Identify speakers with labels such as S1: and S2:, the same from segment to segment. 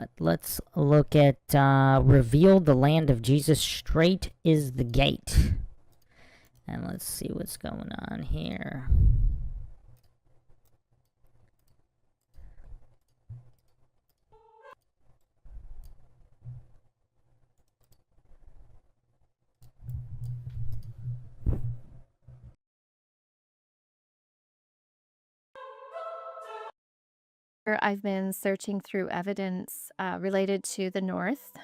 S1: But let's look at reveal the land of Jesus. Straight is the gate. And let's see what's going on here.
S2: I've been searching through evidence related to the North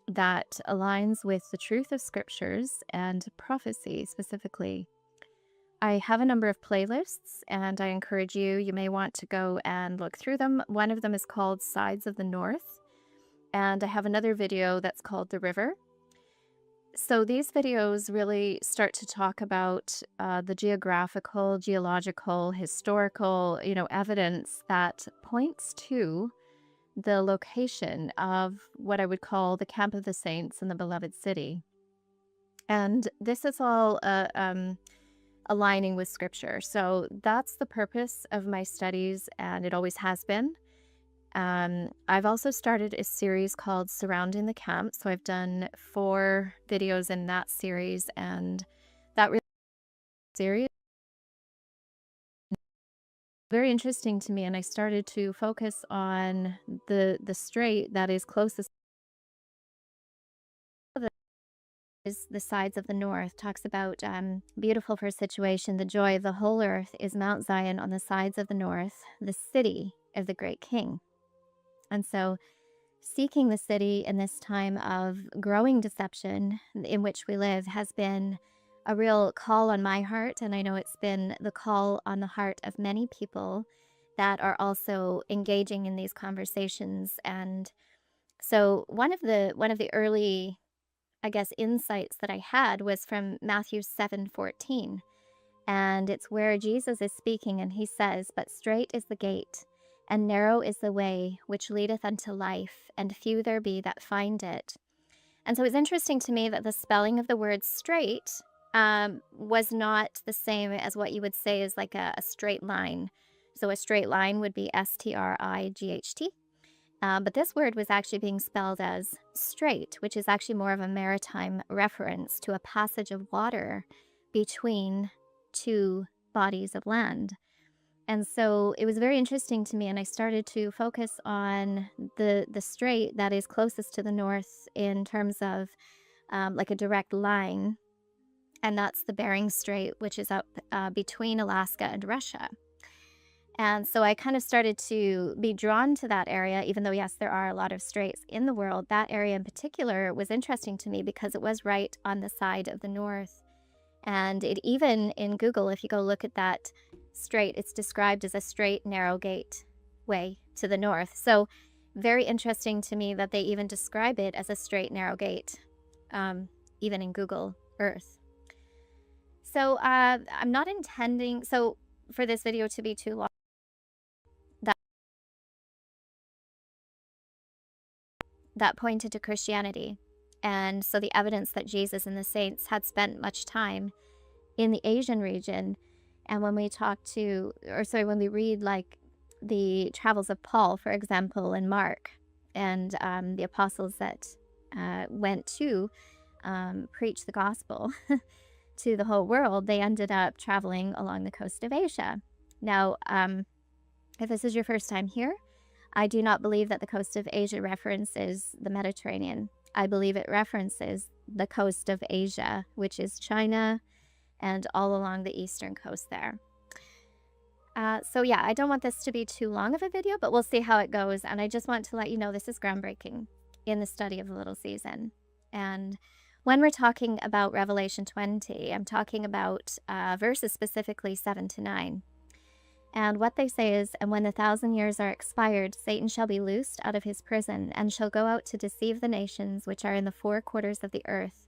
S2: that aligns with the truth of scriptures and prophecy specifically. I have a number of playlists, and I encourage you may want to go and look through them. One of them is called Sides of the North, and I have another video that's called The River. So these videos really start to talk about the geographical, geological, historical, evidence that points to the location of what I would call the camp of the saints in the beloved city. And this is all aligning with scripture. So that's the purpose of my studies, and it always has been. I've also started a series called Surrounding the Camp. So I've done 4 videos in that series, and that really series very interesting to me. And I started to focus on the strait that is closest. Is the sides of the north, talks about beautiful for situation, the joy of the whole earth is Mount Zion on the sides of the north, the city of the great king. And so seeking the city in this time of growing deception in which we live has been a real call on my heart, and I know it's been the call on the heart of many people that are also engaging in these conversations. And so one of the early, I guess, insights that I had was from Matthew 7:14. And it's where Jesus is speaking, and he says, "But strait is the gate, and narrow is the way which leadeth unto life, and few there be that find it." And so it's interesting to me that the spelling of the word straight was not the same as what you would say is like a straight line. So a straight line would be S-T-R-I-G-H-T. But this word was actually being spelled as strait, which is actually more of a maritime reference to a passage of water between 2 bodies of land. And so it was very interesting to me, and I started to focus on the strait that is closest to the north in terms of like a direct line, and that's the Bering Strait, which is up between Alaska and Russia. And so I kind of started to be drawn to that area, even though, yes, there are a lot of straits in the world. That area in particular was interesting to me because it was right on the side of the north. And it even in Google, if you go look at that strait, it's described as a straight, narrow gateway to the north. So very interesting to me that they even describe it as a straight, narrow gate, even in Google Earth. So I'm not intending for this video to be too long. That pointed to Christianity. And so the evidence that Jesus and the saints had spent much time in the Asian region. And when we when we read like the travels of Paul, for example, in Mark, and the apostles that went to preach the gospel to the whole world, they ended up traveling along the coast of Asia. Now, if this is your first time here, I do not believe that the coast of Asia references the Mediterranean. I believe it references the coast of Asia, which is China and all along the eastern coast there. So yeah, I don't want this to be too long of a video, but we'll see how it goes. And I just want to let you know this is groundbreaking in the study of the little season. And when we're talking about Revelation 20, I'm talking about verses specifically 7 to 9. And what they say is, "And when the 1,000 years are expired, Satan shall be loosed out of his prison, and shall go out to deceive the nations which are in the 4 quarters of the earth,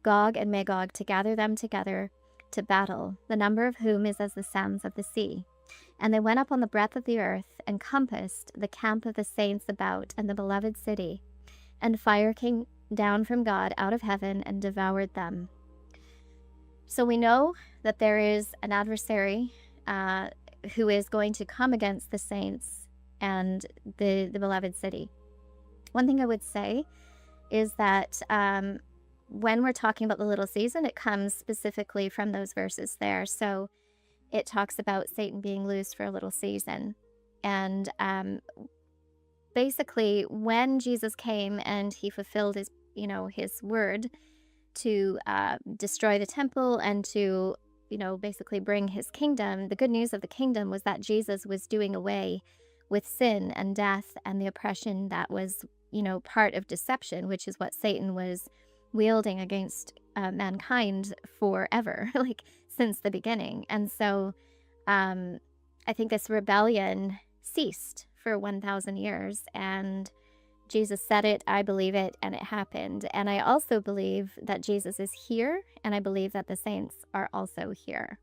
S2: Gog and Magog, to gather them together to battle, the number of whom is as the sands of the sea. And they went up on the breadth of the earth, and compassed the camp of the saints about, and the beloved city. And fire came down from God out of heaven, and devoured them." So we know that there is an adversary who is going to come against the saints and the beloved city. One thing I would say is that when we're talking about the little season, it comes specifically from those verses there. So it talks about Satan being loosed for a little season. And basically, when Jesus came and he fulfilled his, his word to destroy the temple and to, basically bring his kingdom, the good news of the kingdom was that Jesus was doing away with sin and death and the oppression that was, part of deception, which is what Satan was wielding against mankind forever, like since the beginning. And so I think this rebellion ceased for 1,000 years, and Jesus said it, I believe it, and it happened. And I also believe that Jesus is here, and I believe that the saints are also here.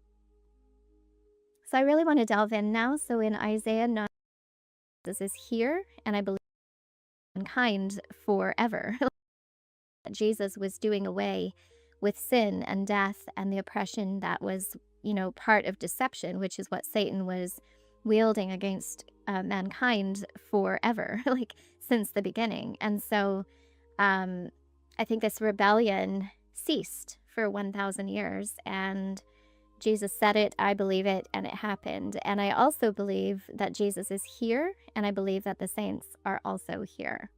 S2: So I really want to delve in now. So in Isaiah 9, Jesus is here, and I believe mankind forever. Jesus was doing away with sin and death and the oppression that was, part of deception, which is what Satan was wielding against mankind forever, like since the beginning. And so I think this rebellion ceased for 1,000 years, and Jesus said it, I believe it, and it happened. And I also believe that Jesus is here, and I believe that the saints are also here.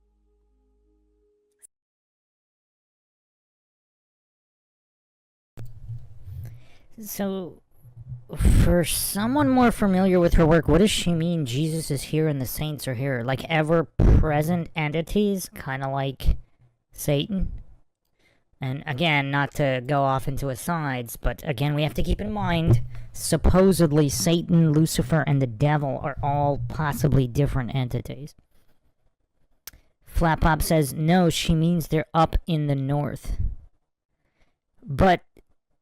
S1: So, for someone more familiar with her work, what does she mean Jesus is here and the saints are here? Like ever-present entities, kind of like Satan? And again, not to go off into asides, but again, we have to keep in mind, supposedly Satan, Lucifer, and the devil are all possibly different entities. Flat Pop says, no, she means they're up in the north. But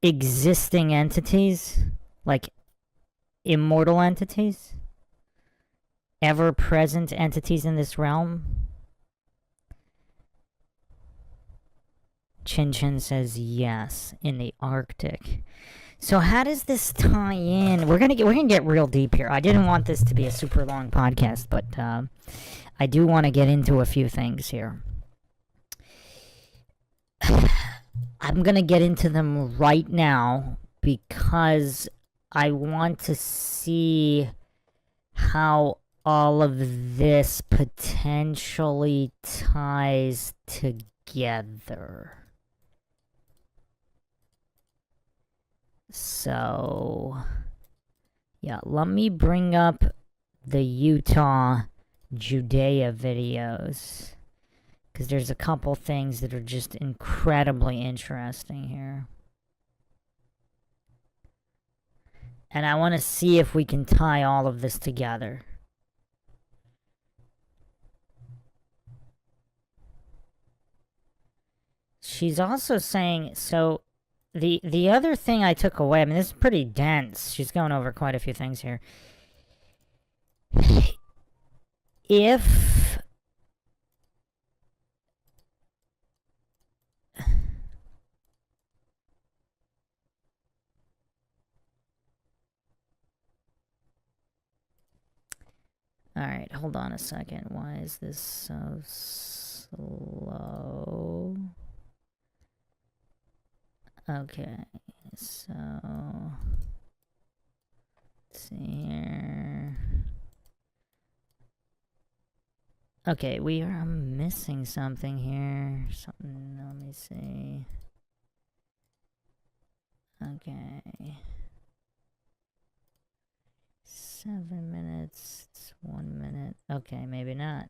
S1: existing entities, like immortal entities, ever-present entities in this realm. Chin Chin says yes, in the Arctic. So how does this tie in? We're gonna get real deep here. I didn't want this to be a super long podcast, but I do want to get into a few things here. I'm gonna get into them right now because I want to see how all of this potentially ties together. So, yeah, let me bring up the Utah Judea videos, because there's a couple things that are just incredibly interesting here. And I want to see if we can tie all of this together. She's also saying, so the other thing I took away, I mean, this is pretty dense. She's going over quite a few things here. If Alright, hold on a second. Why is this so slow? Okay, so let's see here. Okay, we are missing something here. Something, let me see. Okay. 7 minutes, it's 1 minute. Okay, maybe not.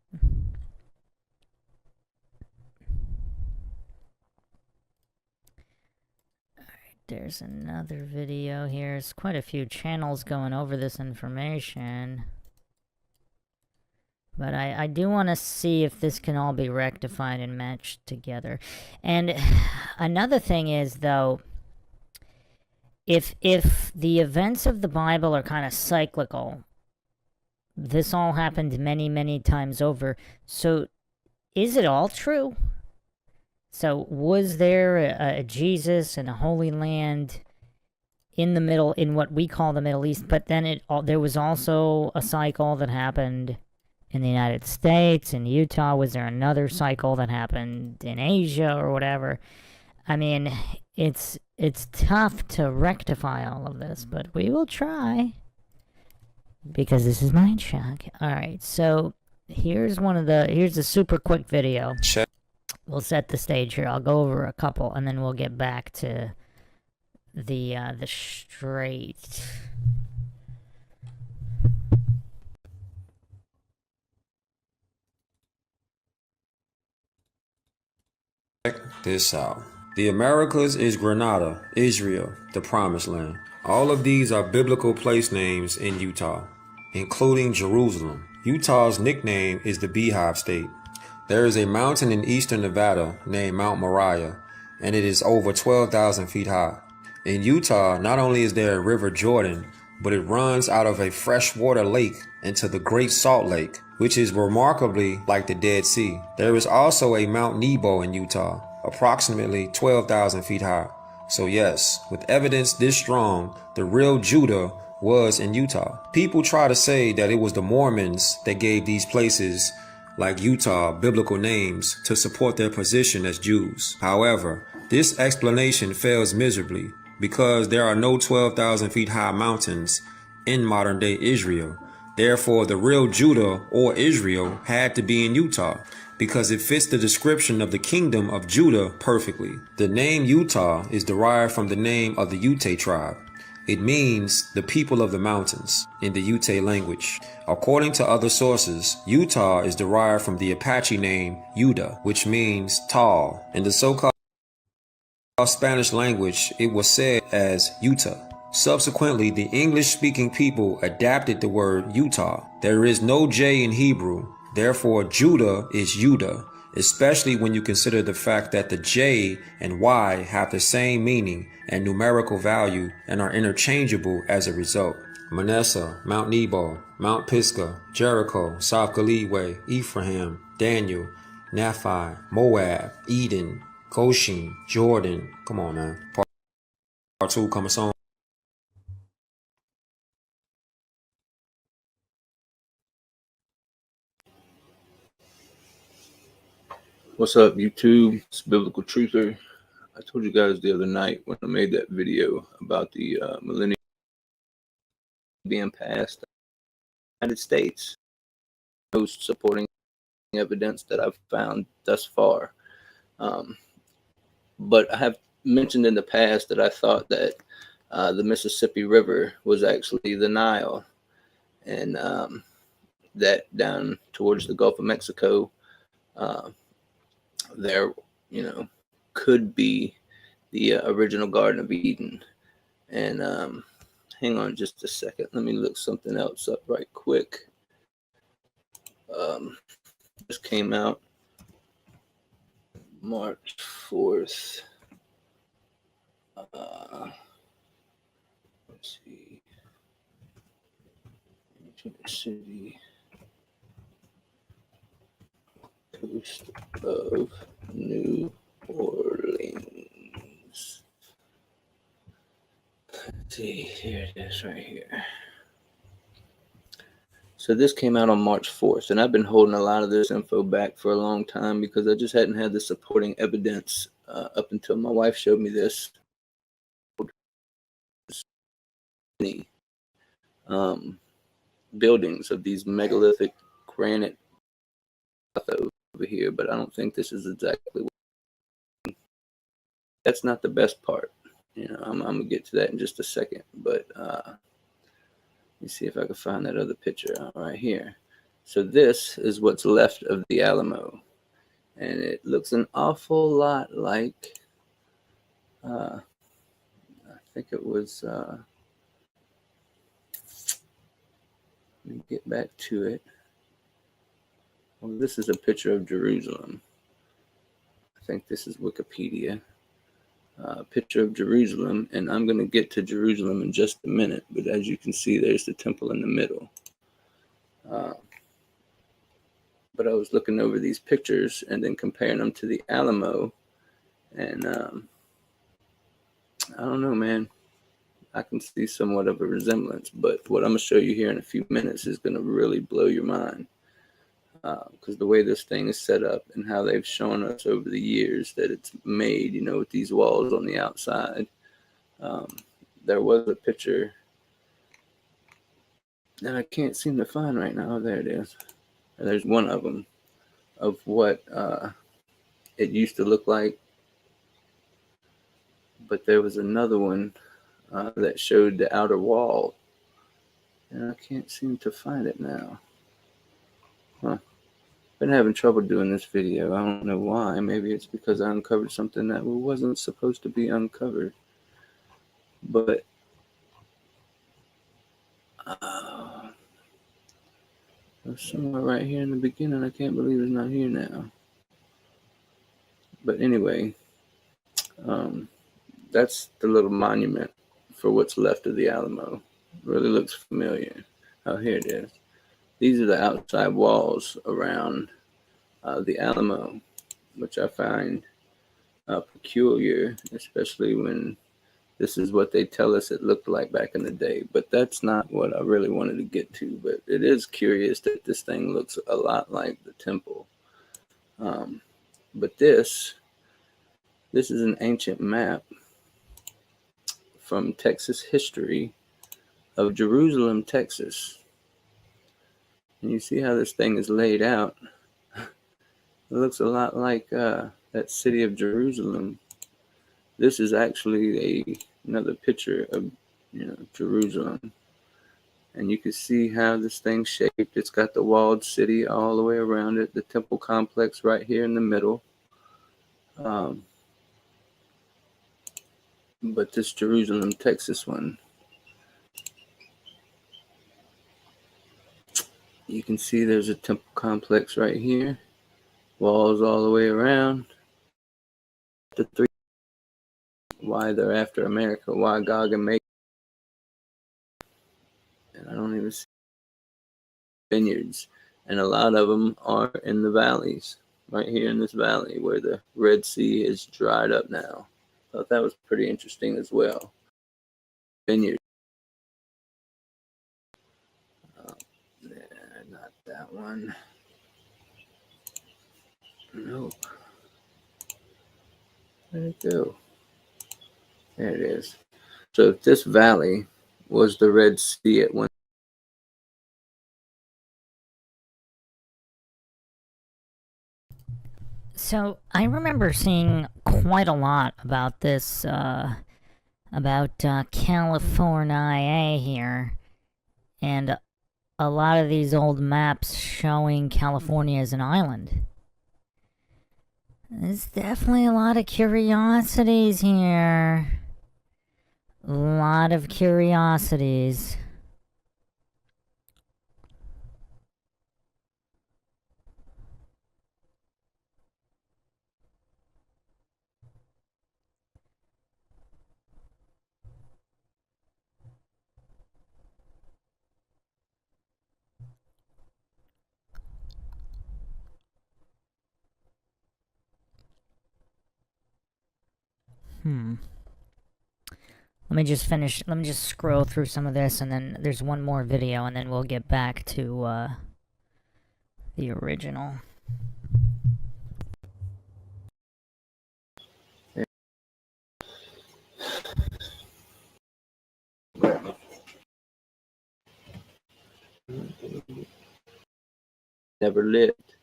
S1: There's another video here. There's quite a few channels going over this information. But I do want to see if this can all be rectified and matched together. And another thing is, though, if the events of the Bible are kind of cyclical, this all happened many, many times over. So is it all true? So was there a Jesus and a Holy Land in the middle, in what we call the Middle East, but then there was also a cycle that happened in the United States. In Utah, was there another cycle that happened in Asia or whatever? I mean, it's tough to rectify all of this, but we will try, because this is MINDSHOCK. All right, so here's a super quick video.
S3: Check.
S1: We'll set the stage here. I'll go over a couple, and then we'll get back to the Strait.
S3: Check this out. The Americas is Grenada, Israel, the Promised Land. All of these are biblical place names in Utah, including Jerusalem. Utah's nickname is the Beehive State. There is a mountain in eastern Nevada named Mount Moriah, and it is over 12,000 feet high. In Utah, not only is there a river Jordan, but it runs out of a freshwater lake into the Great Salt Lake, which is remarkably like the Dead Sea. There is also a Mount Nebo in Utah, approximately 12,000 feet high. So yes, with evidence this strong, the real Judah was in Utah. People try to say that it was the Mormons that gave these places like Utah biblical names to support their position as Jews. However, this explanation fails miserably because there are no 12,000 feet high mountains in modern day Israel. Therefore, the real Judah or Israel had to be in Utah because it fits the description of the kingdom of Judah perfectly. The name Utah is derived from the name of the Ute tribe. It means the people of the mountains in the Ute language. According to other sources, Utah is derived from the Apache name Yuda, which means tall. In the so-called Spanish language, it was said as Utah. Subsequently, the English-speaking people adapted the word Utah. There is no J in Hebrew, therefore Judah is Yuda, especially when you consider the fact that the J and Y have the same meaning and numerical value and are interchangeable as a result. Manasseh, Mount Nebo, Mount Pisgah, Jericho, South Galilee, Ephraim, Daniel, Nephi, Moab, Eden, Goshen, Jordan. Come on, man. Part 2 coming soon.
S4: What's up, YouTube? It's Biblical Truther. I told you guys the other night when I made that video about the millennium being passed in the United States. Most supporting evidence that I've found thus far. But I have mentioned in the past that I thought that the Mississippi River was actually the Nile, and that down towards the Gulf of Mexico, there, could be the original Garden of Eden. And hang on just a second. Let me look something else up right quick. This came out March 4th. Let's see. Ancient City. Coast of New Orleans. Let's see, here it is right here. So this came out on March 4th, and I've been holding a lot of this info back for a long time because I just hadn't had the supporting evidence up until my wife showed me this. Buildings of these megalithic granite over here, but I don't think this is exactly what. That's not the best part. I'm gonna get to that in just a second, but let me see if I can find that other picture right here. So this is what's left of the Alamo, and it looks an awful lot like I think it was let me get back to it. Well, this is a picture of Jerusalem. I think this is Wikipedia. Picture of Jerusalem, and I'm going to get to Jerusalem in just a minute, but as you can see, there's the temple in the middle. But I was looking over these pictures and then comparing them to the Alamo, and I don't know, man. I can see somewhat of a resemblance, but what I'm going to show you here in a few minutes is going to really blow your mind. because the way this thing is set up and how they've shown us over the years that it's made, you know, with these walls on the outside. There was a picture that I can't seem to find right now. There it is. There's one of them of what it used to look like. But there was another one that showed the outer wall. And I can't seem to find it now. Huh. Been having trouble doing this video. I don't know why. Maybe it's because I uncovered something that wasn't supposed to be uncovered. But it was somewhere right here in the beginning. I can't believe it's not here now. But anyway, that's the little monument for what's left of the Alamo. It really looks familiar. Oh, here it is. These are the outside walls around the Alamo, which I find peculiar, especially when this is what they tell us it looked like back in the day. But that's not what I really wanted to get to. But it is curious that this thing looks a lot like the temple. But this is an ancient map from Texas history of Jerusalem, Texas. And you see how this thing is laid out. It looks a lot like that city of Jerusalem. This is actually another picture of, you know, Jerusalem. And you can see how this thing's shaped. It's got the walled city all the way around it, the temple complex right here in the middle. But this Jerusalem, Texas one, you can see there's a temple complex right here. Walls all the way around. The three, why they're after America, why Gog and Magog. And I don't even see vineyards. And a lot of them are in the valleys, right here in this valley where the Red Sea is dried up now. Thought that was pretty interesting as well. Vineyard. Not that one. Nope. Where'd it go? There it is. So if this valley was the Red Sea at one.
S1: So I remember seeing quite a lot about this, about California here, and a lot of these old maps showing California as an island. There's definitely a lot of curiosities here. A lot of curiosities. Let me just scroll through some of this, and then there's one more video, and then we'll get back to the original.
S4: Never lived,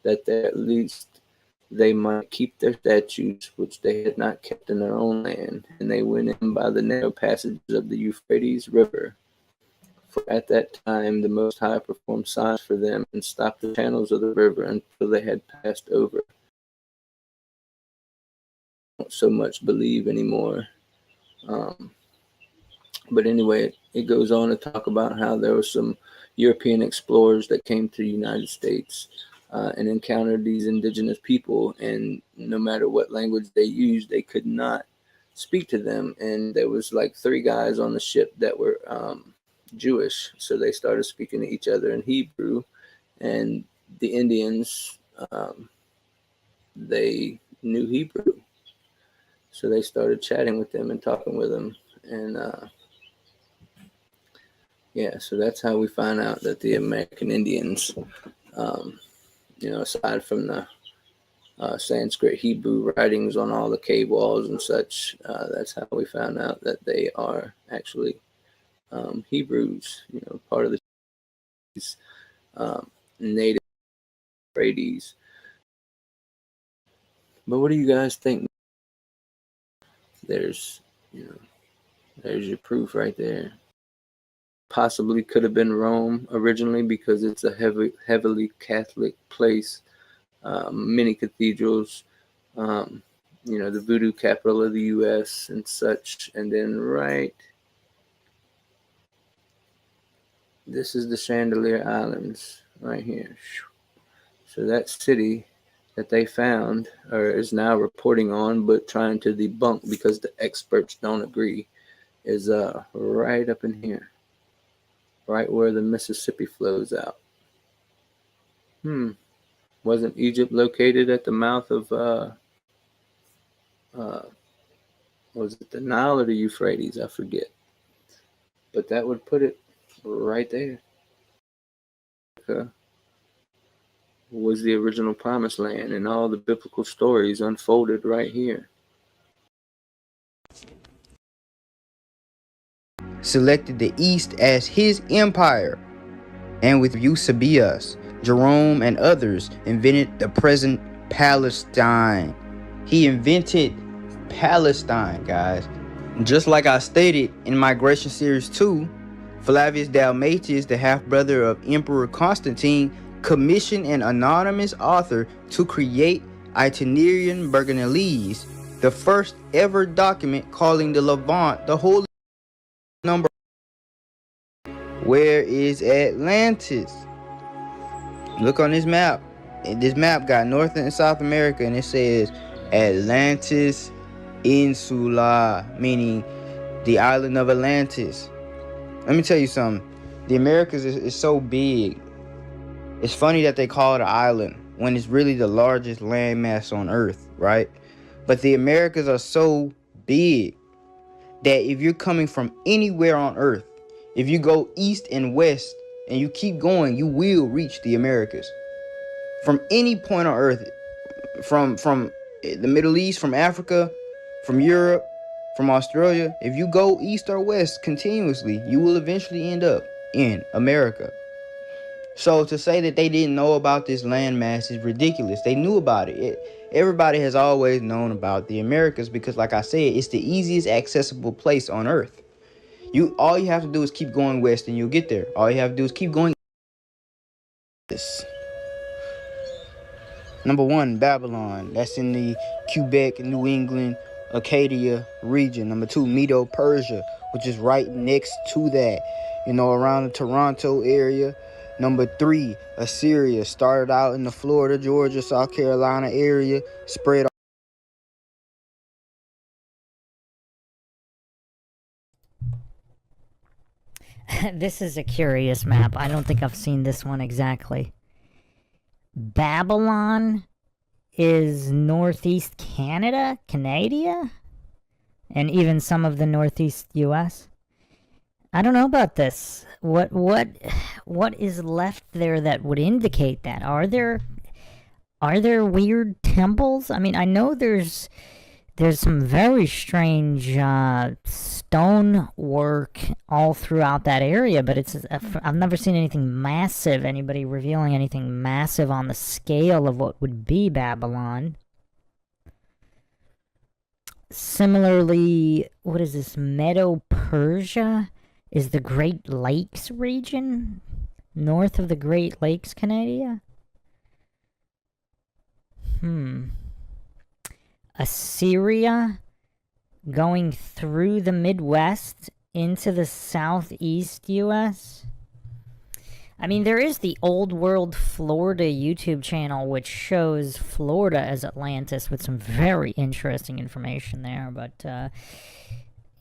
S4: that at least they might keep their statutes, which they had not kept in their own land, and they went in by the narrow passages of the Euphrates River. For at that time the Most High performed signs for them and stopped the channels of the river until they had passed over. Don't so much believe anymore. But anyway, it goes on to talk about how there were some European explorers that came to the United States and encountered these indigenous people, and no matter what language they used, they could not speak to them. And there was like 3 guys on the ship that were Jewish, so they started speaking to each other in Hebrew, and the Indians, they knew Hebrew, so they started chatting with them and talking with them. And yeah, so that's how we find out that the American Indians aside from the Sanskrit Hebrew writings on all the cave walls and such, that's how we found out that they are actually Hebrews, part of the native Euphrates. But what do you guys think? There's your proof right there. Possibly could have been Rome originally because it's a heavily Catholic place. Many cathedrals, the voodoo capital of the U.S. and such. And then this is the Chandelier Islands right here. So that city that they found, or is now reporting on, but trying to debunk because the experts don't agree, is right up in here, right where the Mississippi flows out. Wasn't Egypt located at the mouth of was it the Nile or the Euphrates? I forget. But that would put it right there. Was the original promised land, and all the biblical stories unfolded right here.
S5: Selected the East as his empire, and with Eusebius, Jerome, and others invented the present Palestine. He invented Palestine, guys. Just like I stated in Migration Series 2, Flavius Dalmatius, the half-brother of Emperor Constantine, commissioned an anonymous author to create Itinerarium Berganilis, the first ever document calling the Levant the Holy Number. Where is Atlantis? Look on this map. This map got North and South America, and it says Atlantis Insula, meaning the island of Atlantis. Let me tell you something. The Americas is so big. It's funny that they call it an island when it's really the largest landmass on Earth, right? But the Americas are so big that if you're coming from anywhere on Earth, if you go east and west and you keep going, you will reach the Americas. From any point on Earth, from the Middle East, from Africa, from Europe, from Australia, if you go east or west continuously, you will eventually end up in America. So to say that they didn't know about this landmass is ridiculous. They knew about it. Everybody has always known about the Americas because, like I said, it's the easiest accessible place on Earth. All you have to do is keep going west and you'll get there. All you have to do is keep going. This. Number 1, Babylon. That's in the Quebec, New England, Acadia region. Number 2, Medo-Persia, which is right next to that, around the Toronto area. Number 3, Assyria. Started out in the Florida, Georgia, South Carolina area, spread.
S1: This is a curious map. I don't think I've seen this one exactly. Babylon is northeast Canada, and even some of the northeast U.S. I don't know about this. What is left there that would indicate that? Are there weird temples? I mean, I know there's some very strange stone work all throughout that area, but I've never seen anything massive, anybody revealing anything massive on the scale of what would be Babylon. Similarly, what is this? Medo-Persia is the Great Lakes region, north of the Great Lakes, Canada. Assyria, going through the Midwest into the southeast U.S. I mean, there is the Old World Florida YouTube channel, which shows Florida as Atlantis with some very interesting information there. But,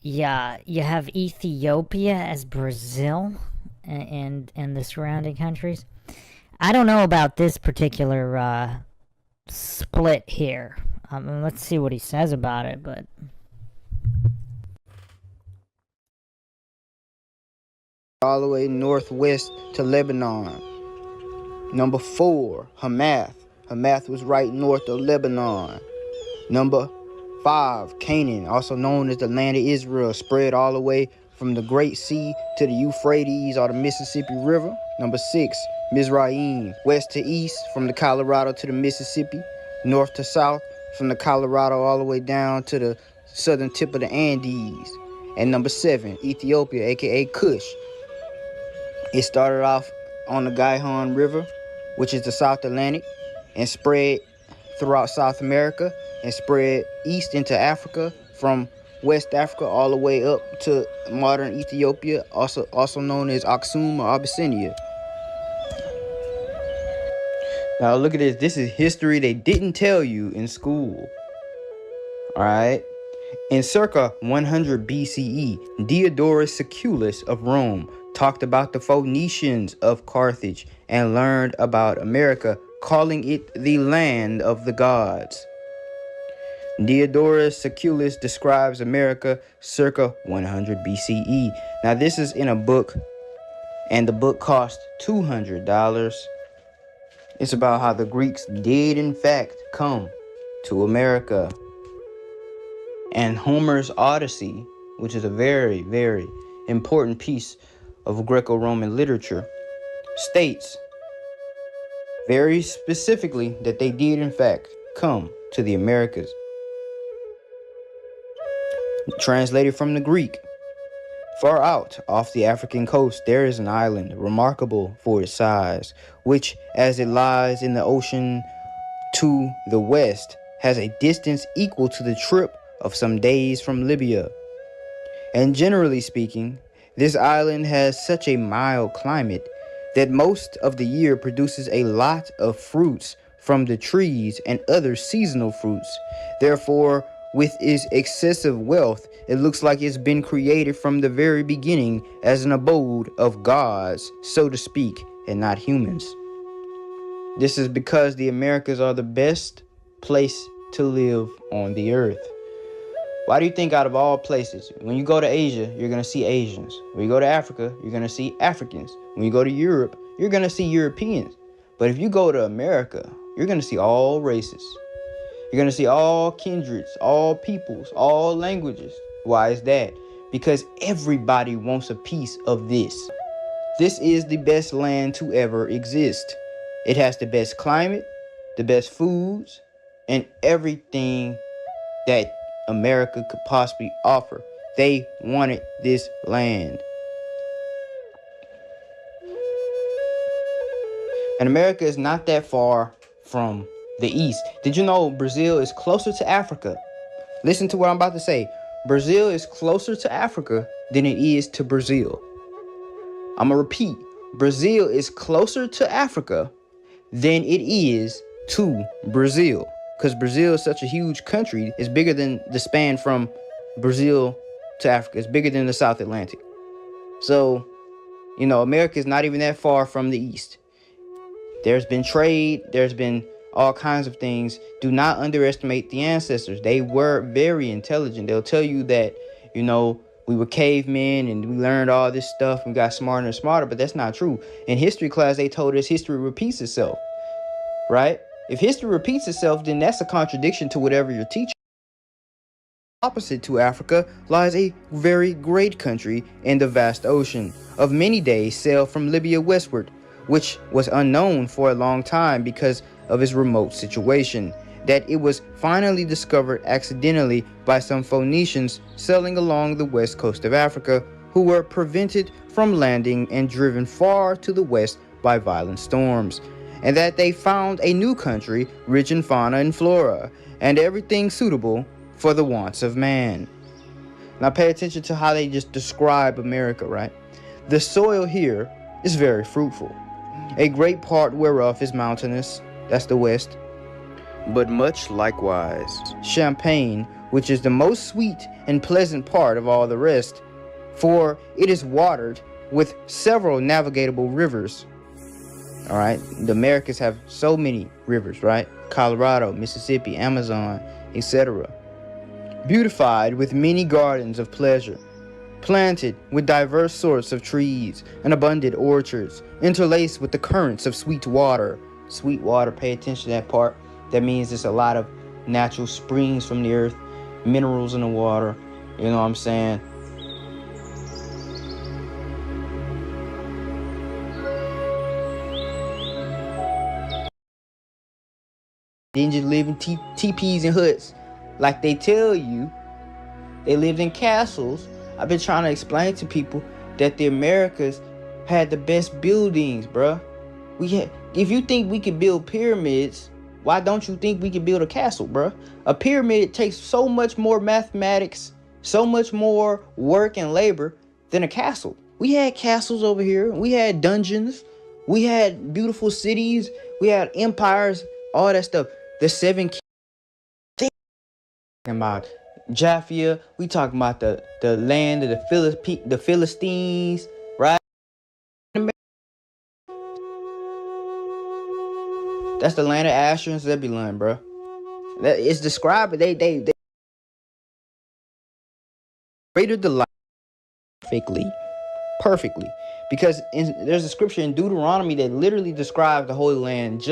S1: yeah, you have Ethiopia as Brazil and the surrounding countries. I don't know about this particular split here. Let's see what he says about it, but...
S5: all the way northwest to Lebanon. Number 4, Hamath. Hamath was right north of Lebanon. Number 5, Canaan, also known as the land of Israel, spread all the way from the Great Sea to the Euphrates or the Mississippi River. Number 6, Mizraim, west to east from the Colorado to the Mississippi, north to south from the Colorado all the way down to the southern tip of the Andes. And number 7, Ethiopia, aka Kush. It started off on the Gihon River, which is the South Atlantic, and spread throughout South America and spread east into Africa from West Africa all the way up to modern Ethiopia, also known as Aksum or Abyssinia. Now look at this. This is history they didn't tell you in school. All right. In circa 100 BCE, Diodorus Siculus of Rome talked about the Phoenicians of Carthage and learned about America, calling it the land of the gods. Diodorus Siculus describes America circa 100 BCE. Now this is in a book, and the book cost $200. It's about how the Greeks did in fact come to America. And Homer's Odyssey, which is a very, very important piece of Greco-Roman literature, states very specifically that they did in fact come to the Americas. Translated from the Greek, far out off the African coast there is an island remarkable for its size, which as it lies in the ocean to the west has a distance equal to the trip of some days from Libya. And generally speaking, this island has such a mild climate that most of the year produces a lot of fruits from the trees and other seasonal fruits. Therefore, with its excessive wealth, it looks like it's been created from the very beginning as an abode of gods, so to speak, and not humans. This is because the Americas are the best place to live on the earth. Why do you think out of all places, when you go to Asia, you're going to see Asians? When you go to Africa, you're going to see Africans. When you go to Europe, you're going to see Europeans. But if you go to America, you're going to see all races. You're going to see all kindreds, all peoples, all languages. Why is that? Because everybody wants a piece of this. This is the best land to ever exist. It has the best climate, the best foods, and everything that America could possibly offer. They wanted this land. And America is not that far from the east. Did you know Brazil is closer to Africa? Listen to what I'm about to say. Brazil is closer to Africa than it is to Brazil. I'm going to repeat. Brazil is closer to Africa than it is to Brazil. Because Brazil is such a huge country. It's bigger than the span from Brazil to Africa. It's bigger than the South Atlantic. So, America is not even that far from the east. There's been trade. There's been all kinds of things. Do not underestimate the ancestors. They were very intelligent. They'll tell you that, we were cavemen and we learned all this stuff and got smarter and smarter, but that's not true. In history class, they told us history repeats itself, right? If history repeats itself, then that's a contradiction to whatever you're teaching. Opposite to Africa lies a very great country in the vast ocean. Of many days sail from Libya westward, which was unknown for a long time because of its remote situation, that it was finally discovered accidentally by some Phoenicians sailing along the west coast of Africa, who were prevented from landing and driven far to the west by violent storms, and that they found a new country rich in fauna and flora, and everything suitable for the wants of man. Now pay attention to how they just describe America, right? The soil here is very fruitful, a great part whereof is mountainous, that's the west, but much likewise champagne, which is the most sweet and pleasant part of all the rest, for it is watered with several navigable rivers. All right, the Americas have so many rivers, right? Colorado, Mississippi, Amazon, etc. Beautified with many gardens of pleasure. planted with diverse sorts of trees and abundant orchards, interlaced with the currents of sweet water. Sweet water, pay attention to that part. That means there's a lot of natural springs from the earth, minerals in the water. You know what I'm saying? Didn't just live in teepees and huts like they tell you. They lived in castles. I've been trying to explain to people that the Americas had the best buildings, bruh. If you think we could build pyramids, why don't you think we could build a castle, bruh? A pyramid takes so much more mathematics, so much more work and labor than a castle. We had castles over here. We had dungeons. We had beautiful cities. We had empires, all that stuff. The seven kings. Talking about Japhia. We talking about the land of the Philistines, right? That's the land of Asher and Zebulun, bro. That is described. They created the light perfectly, because there's a scripture in Deuteronomy that literally describes the Holy Land.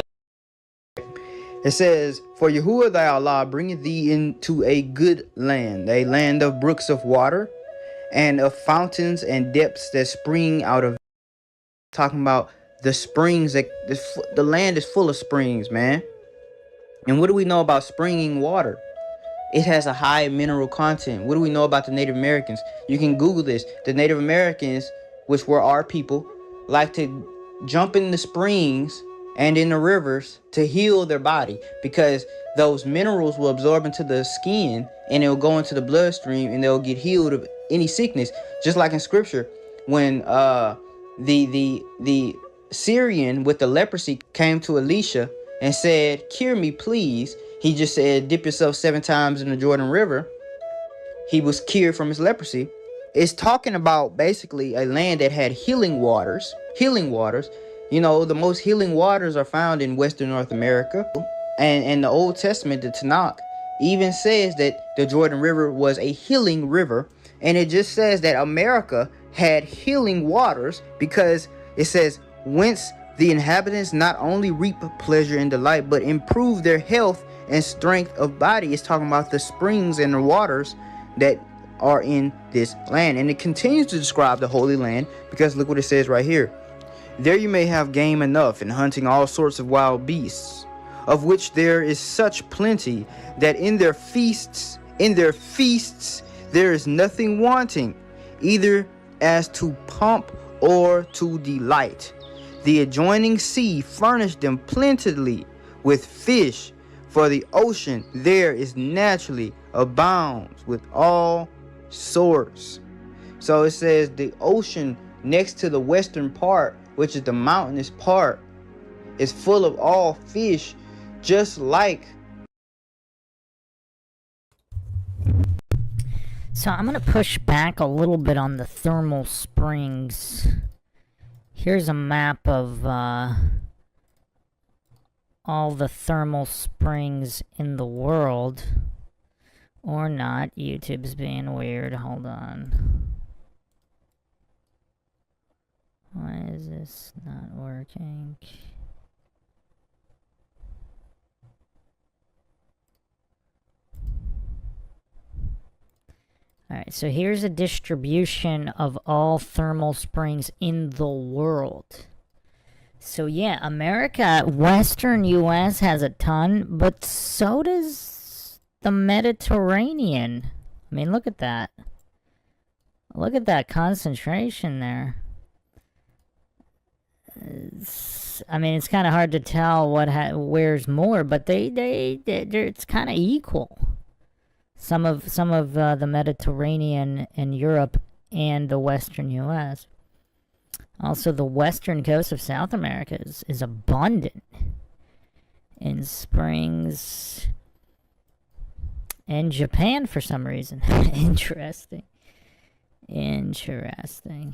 S5: It says, "For Yahuwah thy Allah bringeth thee into a good land, a land of brooks of water, and of fountains and depths that spring out of." Talking about the springs, the land is full of springs, man. And what do we know about springing water? It has a high mineral content. What do we know about the Native Americans? You can Google this. The Native Americans, which were our people, like to jump in the springs and in the rivers to heal their body, because those minerals will absorb into the skin and it'll go into the bloodstream and they'll get healed of any sickness. Just like in scripture, when the Syrian with the leprosy came to Elisha and said, "Cure me, please." He just said, "Dip yourself 7 times in the Jordan River." He was cured from his leprosy. It's talking about basically a land that had healing waters. Healing waters. You know, the most healing waters are found in Western North America. And the Old Testament, the Tanakh, even says that the Jordan River was a healing river. And it just says that America had healing waters, because it says, "Whence the inhabitants not only reap pleasure and delight, but improve their health and strength of body." It's talking about the springs and the waters that are in this land. And it continues to describe the Holy Land, because look what it says right here. "There you may have game enough, and hunting all sorts of wild beasts, of which there is such plenty that in their feasts there is nothing wanting, either as to pomp or to delight. The adjoining sea furnished them plentifully with fish, for the ocean there is naturally abounds with all sorts." So it says the ocean next to the western part, which is the mountainous part, is full of all fish, just like.
S1: So I'm going to push back a little bit on the thermal springs. Here's a map of all the thermal springs in the world. Or not. YouTube's being weird. Hold on. Why is this not working? Alright, so here's a distribution of all thermal springs in the world. So yeah, America, Western US has a ton, but so does the Mediterranean. I mean, look at that. Look at that concentration there. I mean, it's kind of hard to tell where's more, but it's kind of equal. Some of the Mediterranean and Europe and the Western U.S. Also, the western coast of South America is abundant in springs. And Japan, for some reason. Interesting. Interesting.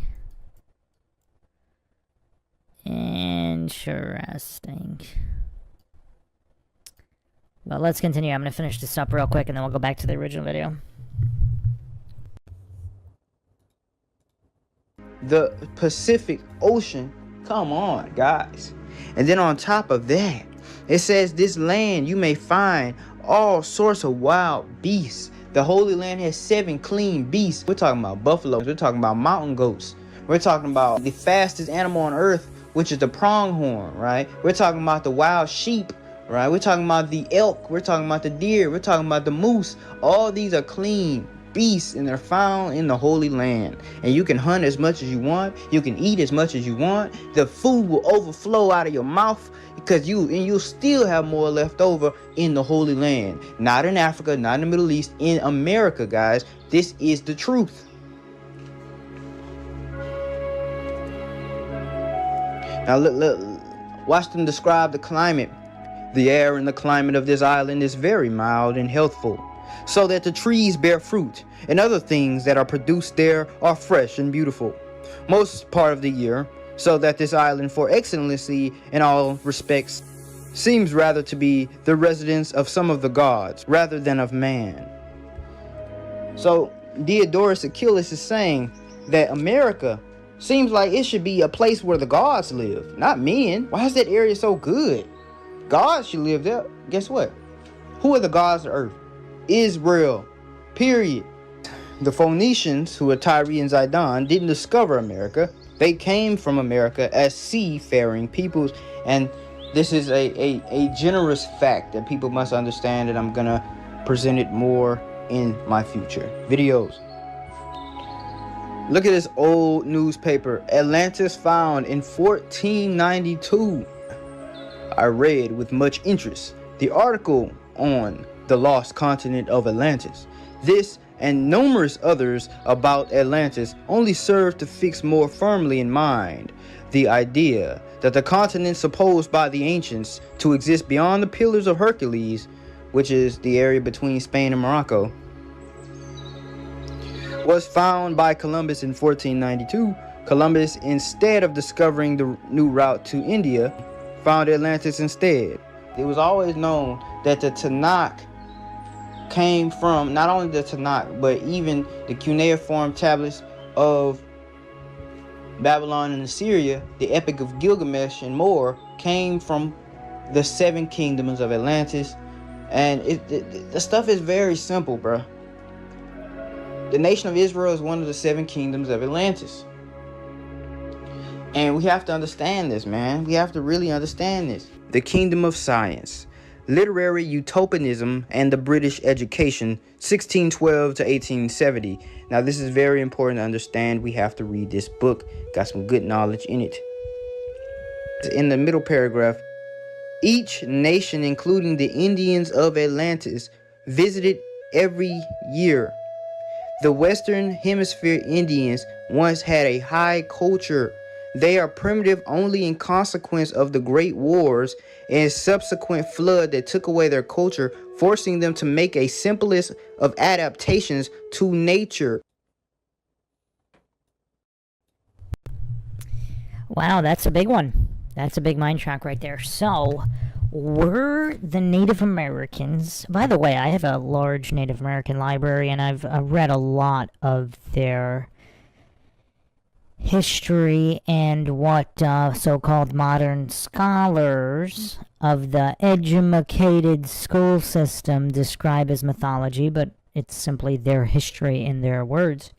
S1: Well, let's continue. I'm going to finish this up real quick, and then we'll go back to the original video.
S5: the Pacific Ocean. Come on, guys. And then on top of that, it says this land you may find all sorts of wild beasts. The Holy Land has 7 clean beasts. We're talking about buffaloes. We're talking about mountain goats. We're talking about the fastest animal on earth, which is the pronghorn, right? We're talking about the wild sheep, right? We're talking about the elk. We're talking about the deer. We're talking about the moose. All these are clean beasts, and they're found in the Holy Land. And you can hunt as much as you want. You can eat as much as you want. The food will overflow out of your mouth because you'll still have more left over in the Holy Land. Not in Africa, not in the Middle East, in America, guys. This is the truth. Now look, watch them describe the climate. The air and the climate of this island is very mild and healthful, so that the trees bear fruit, and other things that are produced there are fresh and beautiful most part of the year, so that this island for excellency in all respects seems rather to be the residence of some of the gods rather than of man. So Diodorus Siculus is saying that America seems like it should be a place where the gods live, not men. Why is that area so good? Gods should live there. Guess what? Who are the gods of earth? Israel. Period. The Phoenicians, who are Tyre and Zidon, didn't discover America. They came from America as seafaring peoples, and this is a generous fact that people must understand, and I'm gonna present it more in my future videos. Look at this old newspaper, Atlantis found in 1492. I read with much interest the article on the lost continent of Atlantis. This and numerous others about Atlantis only serve to fix more firmly in mind the idea that the continent supposed by the ancients to exist beyond the Pillars of Hercules, which is the area between Spain and Morocco, was found by Columbus in 1492. Columbus, instead of discovering the new route to India, found Atlantis instead. It was always known that the Tanakh came from, not only the Tanakh, but even the cuneiform tablets of Babylon and Assyria, the Epic of Gilgamesh and more, came from the 7 kingdoms of Atlantis. And the stuff is very simple, bruh. The nation of Israel is one of the 7 kingdoms of Atlantis. And we have to understand this, man. We have to really understand this. The kingdom of science, literary utopianism, and the British education, 1612 to 1870. Now, this is very important to understand. We have to read this book. Got some good knowledge in it. In the middle paragraph, each nation, including the Indians of Atlantis, visited every year. The Western Hemisphere Indians once had a high culture. They are primitive only in consequence of the great wars and subsequent flood that took away their culture, forcing them to make a simplest of adaptations to nature.
S1: Wow, that's a big one. That's a big mind shock right there. So, were the Native Americans... By the way, I have a large Native American library, and I've read a lot of their history and what so-called modern scholars of the educated school system describe as mythology, but it's simply their history in their words,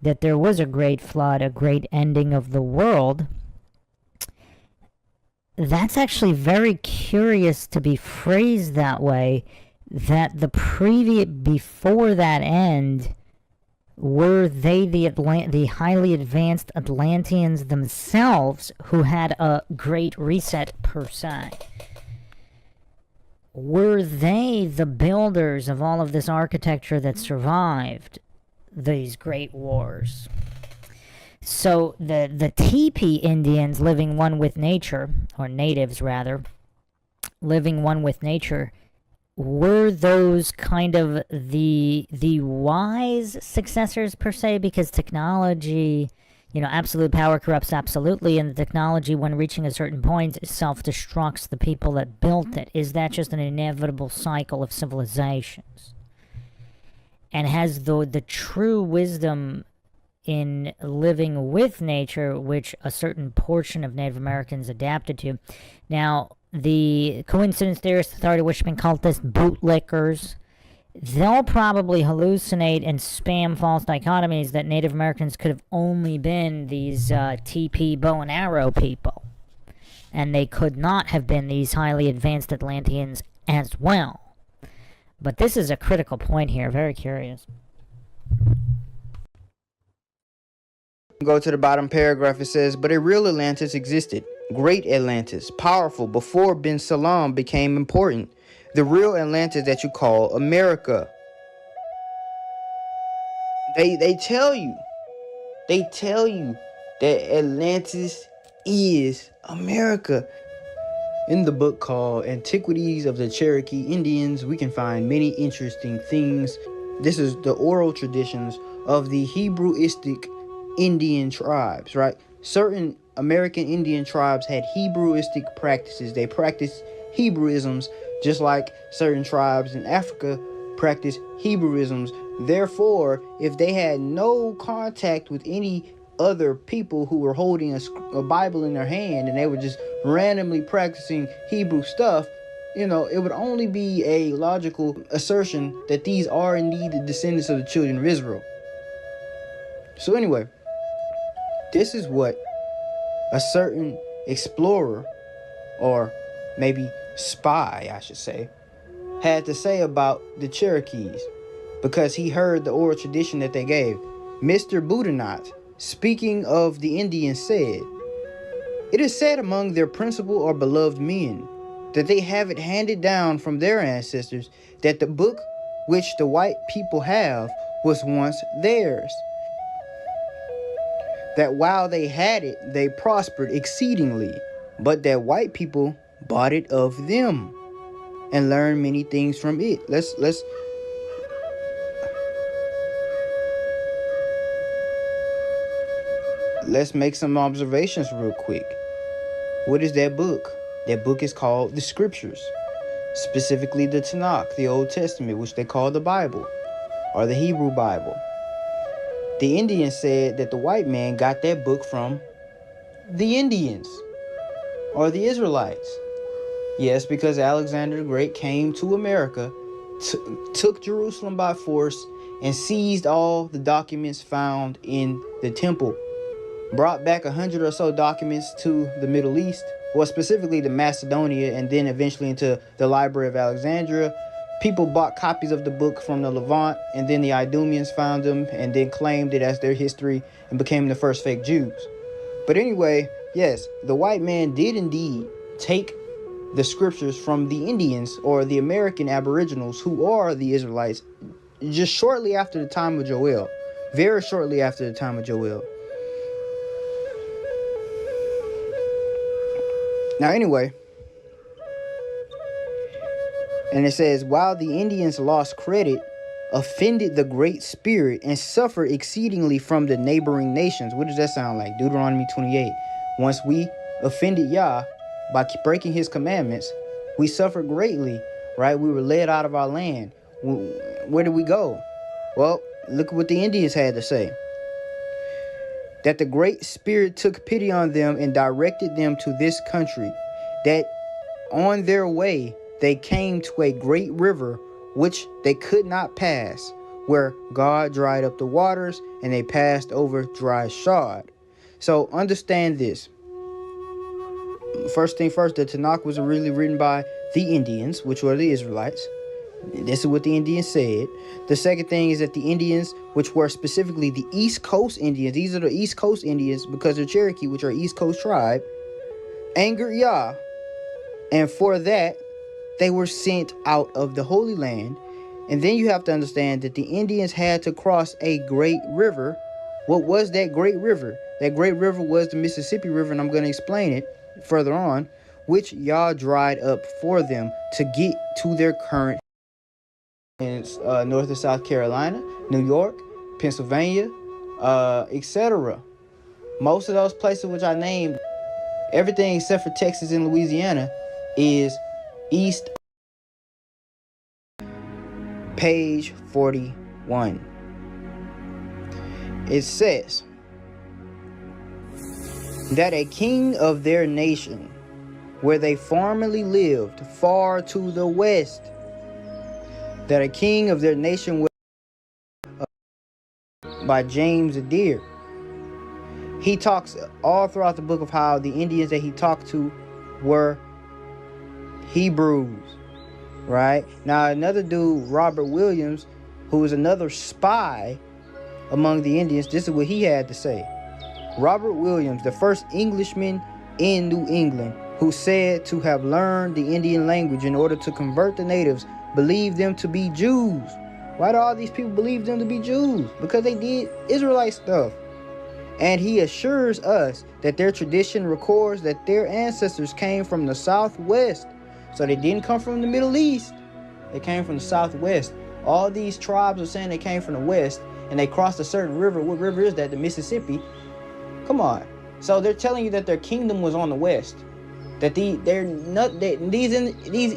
S1: that there was a great flood, a great ending of the world. That's actually very curious to be phrased that way, that before that end, were they the highly advanced Atlanteans themselves who had a great reset per se? Were they the builders of all of this architecture that survived these great wars? So the teepee Indians living one with nature, or natives rather, living one with nature, were those kind of the wise successors per se? Because technology, absolute power corrupts absolutely, and the technology, when reaching a certain point, self-destructs the people that built it. Is that just an inevitable cycle of civilizations? And has the true wisdom in living with nature, which a certain portion of Native Americans adapted to. Now, the coincidence theorists, authority worshipping cultists, bootlickers, they'll probably hallucinate and spam false dichotomies that Native Americans could have only been these TP bow and arrow people. And they could not have been these highly advanced Atlanteans as well. But this is a critical point here. Very curious.
S5: Go to the bottom paragraph. It says, but a real Atlantis existed. Great Atlantis, powerful before Ben Salam became important. The real Atlantis that you call America. They tell you that Atlantis is America. In the book called Antiquities of the Cherokee Indians, we can find many interesting things. This is the oral traditions of the Hebrewistic Indian tribes, right? Certain American Indian tribes had Hebrewistic practices. They practiced Hebrewisms just like certain tribes in Africa practice Hebrewisms. Therefore, if they had no contact with any other people who were holding a Bible in their hand and they were just randomly practicing Hebrew stuff, it would only be a logical assertion that these are indeed the descendants of the children of Israel. So anyway, this is what a certain explorer, or maybe spy, I should say, had to say about the Cherokees, because he heard the oral tradition that they gave. Mr. Boudinot, speaking of the Indians, said, "It is said among their principal or beloved men that they have it handed down from their ancestors that the book which the white people have was once theirs. That while they had it, they prospered exceedingly, but that white people bought it of them and learned many things from it." Let's make some observations real quick. What is that book? That book is called the Scriptures, specifically the Tanakh, the Old Testament, which they call the Bible, or the Hebrew Bible. The Indians said that the white man got that book from the Indians, or the Israelites. Yes, because Alexander the Great came to America, took Jerusalem by force, and seized all the documents found in the temple. Brought back 100 or so documents to the Middle East, well, specifically to Macedonia, and then eventually into the Library of Alexandria. People bought copies of the book from the Levant, and then the Idumeans found them and then claimed it as their history and became the first fake Jews. But anyway, yes, the white man did indeed take the scriptures from the Indians, or the American Aboriginals, who are the Israelites, just shortly after the time of Joel. Very shortly after the time of Joel. Now anyway, and it says, while the Indians lost credit, offended the Great Spirit, and suffered exceedingly from the neighboring nations. What does that sound like? Deuteronomy 28. Once we offended Yah by breaking his commandments, we suffered greatly, right? We were led out of our land. Where did we go? Well, look at what the Indians had to say. That the Great Spirit took pity on them and directed them to this country, that on their way they came to a great river which they could not pass, where God dried up the waters, and they passed over dry shod. So understand this. First thing first, the Tanakh was originally written by the Indians, which were the Israelites. This is what the Indians said. The second thing is that the Indians, which were specifically the East Coast Indians, these are the East Coast Indians because they're Cherokee, which are East Coast tribe, angered Yah, and for that, they were sent out of the Holy Land. And then you have to understand that the Indians had to cross a great river. What was that great river? That great river was the Mississippi River, and I'm going to explain it further on, which Yah dried up for them to get to their current in North and South Carolina, New York, Pennsylvania, etc. Most of those places which I named, everything except for Texas and Louisiana, is east. Page 41. it says that a king of their nation, where they formerly lived far to the west, that a king of their nation by James Adair. He talks all throughout the book of how the Indians that he talked to were Hebrews, right? Now another dude, Robert Williams, who was another spy among the Indians, this is what he had to say. Robert Williams, the first Englishman in New England, who said to have learned the Indian language in order to convert the natives, believed them to be Jews. Why do all these people believe them to be Jews? Because they did Israelite stuff. And he assures us that their tradition records that their ancestors came from the southwest. So they didn't come from the Middle East. They came from the southwest. All these tribes are saying they came from the west and they crossed a certain river. What river is that? The Mississippi. Come on. So they're telling you that their kingdom was on the west. That these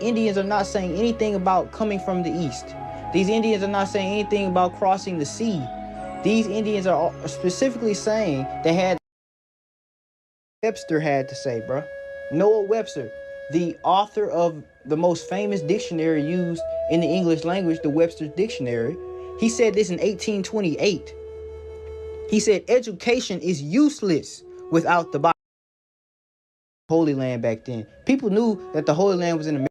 S5: Indians are not saying anything about coming from the east. These Indians are not saying anything about crossing the sea. These Indians are specifically saying they had Webster had to say, bro. Noah Webster, the author of the most famous dictionary used in the English language, the Webster's Dictionary. He said this in 1828. He said education is useless without the Bible. Holy Land back then. People knew that the Holy Land was in America.